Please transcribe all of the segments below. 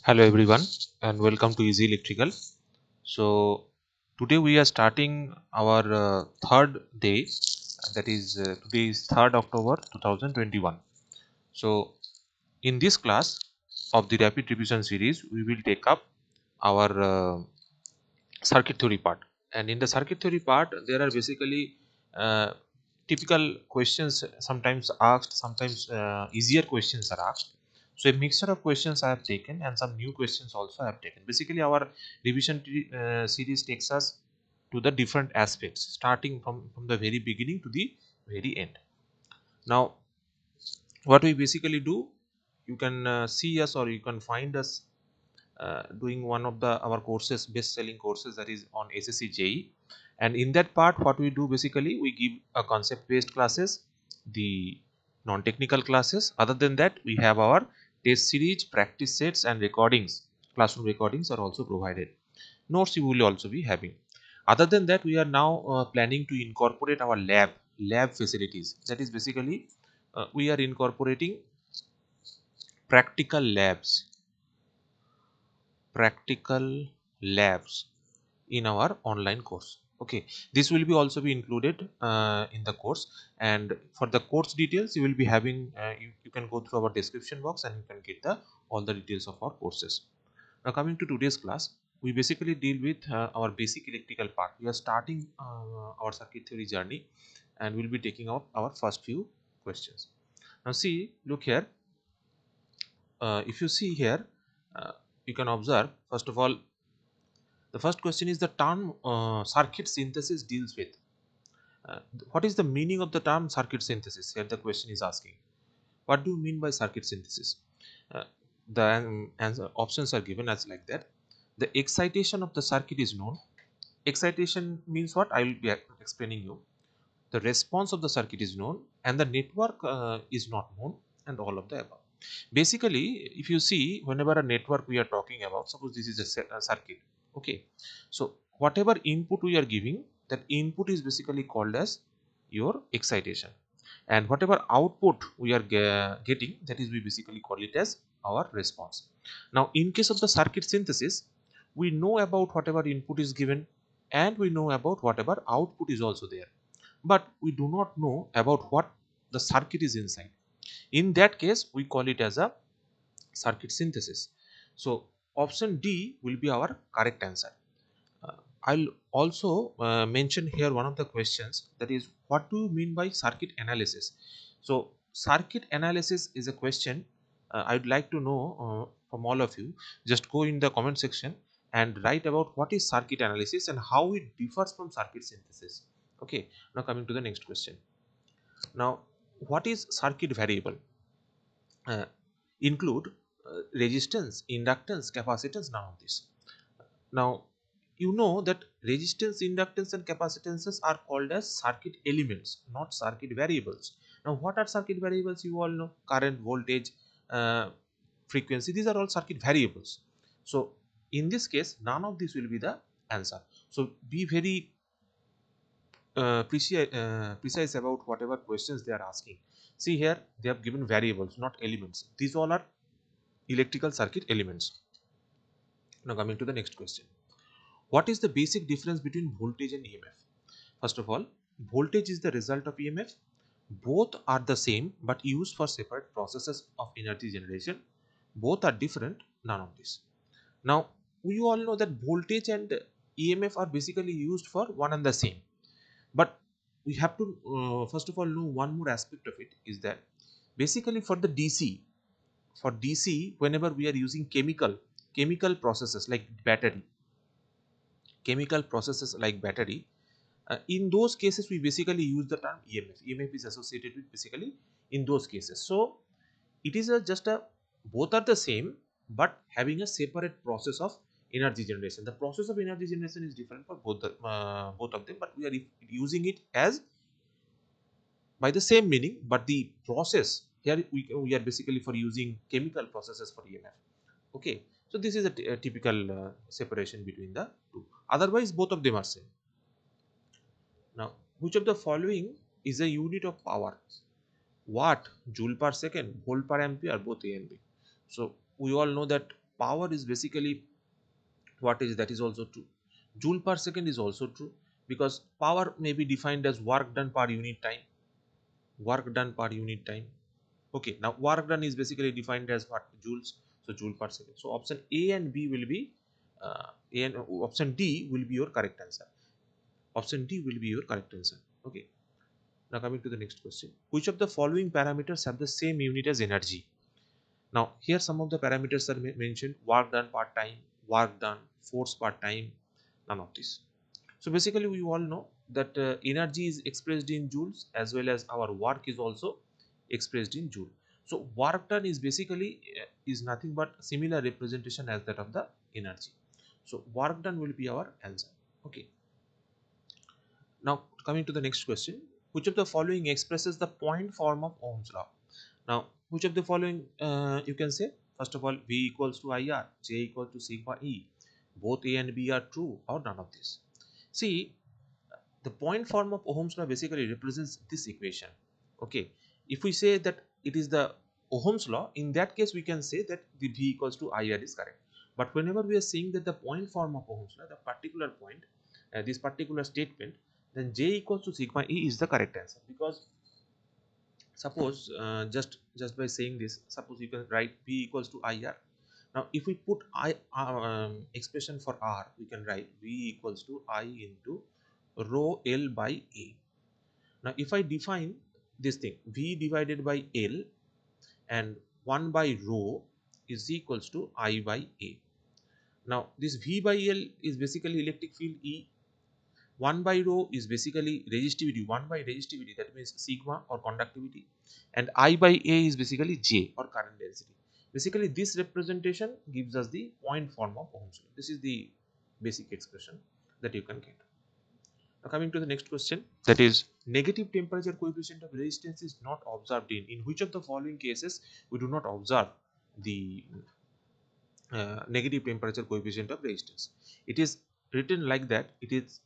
Hello everyone and welcome to Easy Electrical. So today we are starting our third day, that is today is 3rd October 2021. So in this class of the rapid revision series we will take up our circuit theory part, and in the circuit theory part there are basically typical questions sometimes asked, sometimes easier questions are asked. So a mixture of questions I have taken and some new questions also I have taken. Basically our revision series takes us to the different aspects starting from the very beginning to the very end. Now what we basically do, you can see us or you can find us doing one of the our courses, best selling courses, that is on SSC JE. And in that part what we do basically, we give a concept based classes, the non technical classes. Other than that we have our test series, practice sets and recordings. Classroom recordings are also provided. Notes you will also be having. Other than that we are now planning to incorporate our lab facilities. That is basically we are incorporating practical labs practical labs in our online course. Okay, this will be also be included in the course. And for the course details you will be having, you can go through our description box and you can get the all the details of our courses. Now coming to today's class, we basically deal with our basic electrical part. We are starting our circuit theory journey, and we'll be taking up our first few questions. Now see, look here. If you see here, uh, you can observe first of all, the first question is the term circuit synthesis deals with. What is the meaning of the term circuit synthesis? Here the question is asking. What do you mean by circuit synthesis? Uh, the answer options are given as like that. The excitation of the circuit is known. Excitation means what? I will be explaining you. The response of the circuit is known, and the network is not known, and all of the above. Basically, if you see, whenever a network we are talking about, suppose this is a circuit. Okay, so whatever input we are giving, that input is basically called as your excitation, and whatever output we are getting, that is we basically call it as our response. Now in case of the circuit synthesis, we know about whatever input is given, and we know about whatever output is also there, but we do not know about what the circuit is inside. In that case we call it as a circuit synthesis. So option D will be our correct answer. uh, I'll also mention here one of the questions, that is what do you mean by circuit analysis. So circuit analysis is a question I'd like to know from all of you. Just go in the comment section and write about what is circuit analysis and how it differs from circuit synthesis. Okay, now coming to the next question. Now what is circuit variable? uh, Include resistance, inductance, capacitance, none of this. Now you know that resistance, inductance and capacitances are called as circuit elements, not circuit variables. Now what are circuit variables? You all know current, voltage, uh, frequency, these are all circuit variables. So in this case none of this will be the answer. So be very precise about whatever questions they are asking. See here, they have given variables, not elements. These all are electrical circuit elements. Now coming to the next question. What is the basic difference between voltage and EMF? First of all, voltage is the result of EMF. Both are the same but used for separate processes of energy generation. Both are different, none of this. Now, we all know that voltage and EMF are basically used for one and the same. But we have to first of all know one more aspect of it, is that basically for the DC, whenever we are using chemical processes like battery, in those cases we basically use the term EMF is associated with basically in those cases. So it is just a, both are the same but having a separate process of energy generation. The process of energy generation is different for both of them, but we are using it as by the same meaning, but the process here we are basically for using chemical processes for EMF. Okay, so this is a typical separation between the two. Otherwise both of them are same. Now which of the following is a unit of power? Watt, joule per second, volt per ampere, both A and B. So we all know that power is basically what is that is also true. Joule per second is also true, because power may be defined as work done per unit time. Work done per unit time. Okay, now work done is basically defined as what? Joules. So joule per second. So option A and B will be A and option D will be your correct answer. Option D will be your correct answer. Okay. Now coming to the next question. Which of the following parameters have the same unit as energy? Now here some of the parameters are mentioned: work done per time, work done, force per time. None of this. So basically we all know that energy is expressed in joules, as well as our work is also expressed in joule. So work done is basically is nothing but similar representation as that of the energy. So work done will be our answer. Okay. Now coming to the next question. Which of the following expresses the point form of Ohm's law? Now which of the following you can say? First of all, V equals to IR, J equals to sigma E. Both A and B are true, or none of this. See, the point form of Ohm's law basically represents this equation. Okay, if we say that it is the Ohm's law, in that case we can say that the V equals to IR is correct. But whenever we are saying that the point form of Ohm's law, the particular point, this particular statement, then J equals to sigma E is the correct answer. Because suppose just by saying this, suppose you can write V equals to IR. Now if we put expression for R, we can write V equals to I into rho L by A. Now if I define this thing, V divided by L and 1 by rho is equals to I by A. Now this V by L is basically electric field E. 1 by rho is basically resistivity, 1 by resistivity, that means sigma or conductivity, and I by A is basically J or current density. Basically this representation gives us the point form of Ohm's law. This is the basic expression that you can get. Now coming to the next question, that is negative temperature coefficient of resistance is not observed in which of the following cases we do not observe the negative temperature coefficient of resistance. It is written like that, it is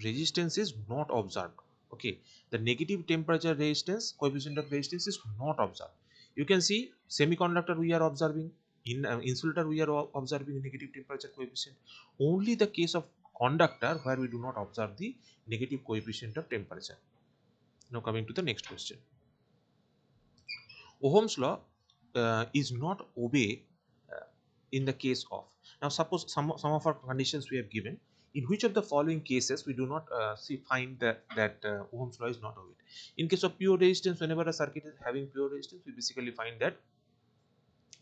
resistance is not observed. Okay, the negative temperature resistance coefficient of resistance is not observed. You can see semiconductor we are observing, in insulator we are observing negative temperature coefficient. Only the case of conductor where we do not observe the negative coefficient of temperature. Now coming to the next question. Ohm's law is not obeyed in the case of. Now suppose some of our conditions we have given. In which of the following cases we do not find that Ohm's law is not obeyed? In case of pure resistance, whenever a circuit is having pure resistance, we basically find that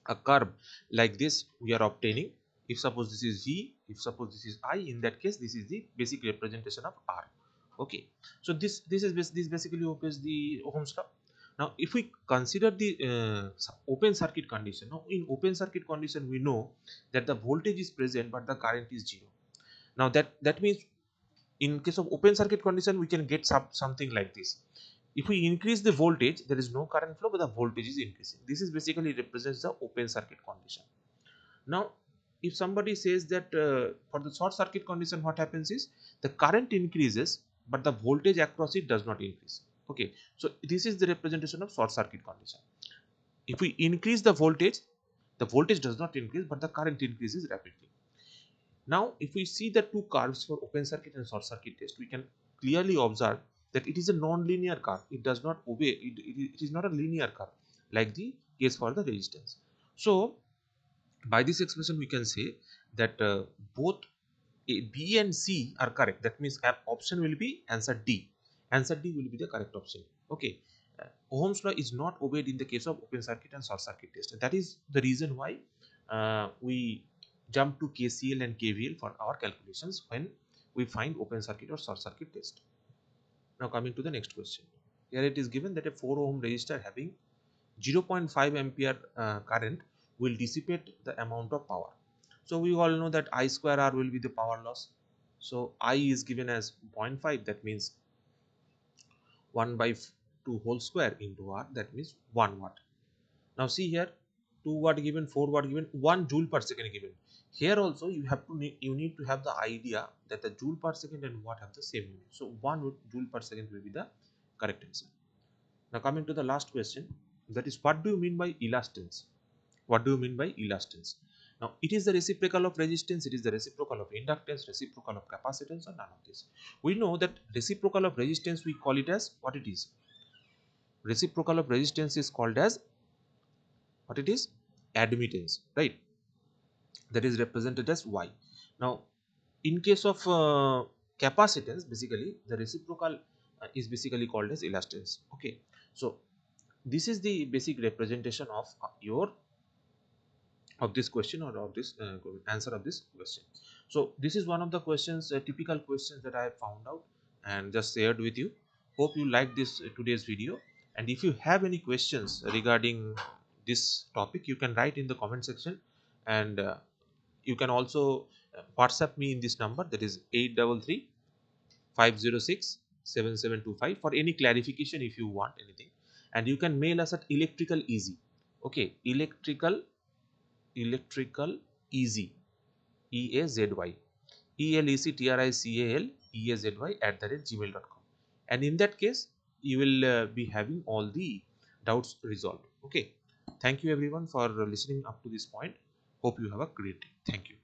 a curve like this we are obtaining. If suppose this is V, if suppose this is I, in that case this is the basic representation of R. Okay, so this basically obeys the Ohm's law. Now if we consider the open circuit condition, now in open circuit condition we know that the voltage is present but the current is zero. Now that means in case of open circuit condition we can get something like this. If we increase the voltage, there is no current flow, but the voltage is increasing. This is basically represents the open circuit condition. Now if somebody says that for the short circuit condition, what happens is the current increases but the voltage across it does not increase. Okay, so this is the representation of short circuit condition. If we increase the voltage does not increase but the current increases rapidly. Now if we see the two curves for open circuit and short circuit test, we can clearly observe that it is a non-linear curve. It does not obey, it is not a linear curve like the case for the resistance. So by this expression we can say that both B and C are correct. That means option will be answer D. Answer D will be the correct option. Okay. Ohm's law is not obeyed in the case of open circuit and short circuit test. That is the reason why we jump to KCL and KVL for our calculations when we find open circuit or short circuit test. Now coming to the next question. Here it is given that a 4 ohm resistor having 0.5 ampere current will dissipate the amount of power. So we all know that I square R will be the power loss. So I is given as 0.5, that means 1 by 2 whole square into R, that means 1 watt. Now see here, 2 watt given, 4 watt given, 1 joule per second given. Here also you need to have the idea that the joule per second and watt have the same unit. So 1 joule per second will be the correct answer. Now coming to the last question, that is what do you mean by elastance? What do you mean by elastance? Now it is the reciprocal of resistance, it is the reciprocal of inductance, reciprocal of capacitance, or none of this. We know that reciprocal of resistance, we call it as what it is. Reciprocal of resistance is called as what it is? Admittance, right? That is represented as Y. Now in case of capacitance, basically the reciprocal is basically called as elastance. Okay, so this is the basic representation of this question, or of this answer of this question. So this is one of the questions, typical questions that I have found out and just shared with you. Hope you like this today's video, and if you have any questions regarding this topic, you can write in the comment section, and you can also WhatsApp me in this number, that is 833-506-7725, for any clarification if you want anything. And you can mail us at electrical easy. Okay, electrical easy, EAZY, ELECTRICALEAZY@gmail.com. And in that case, you will be having all the doubts resolved. Okay, thank you everyone for listening up to this point. Hope you have a great day. Thank you.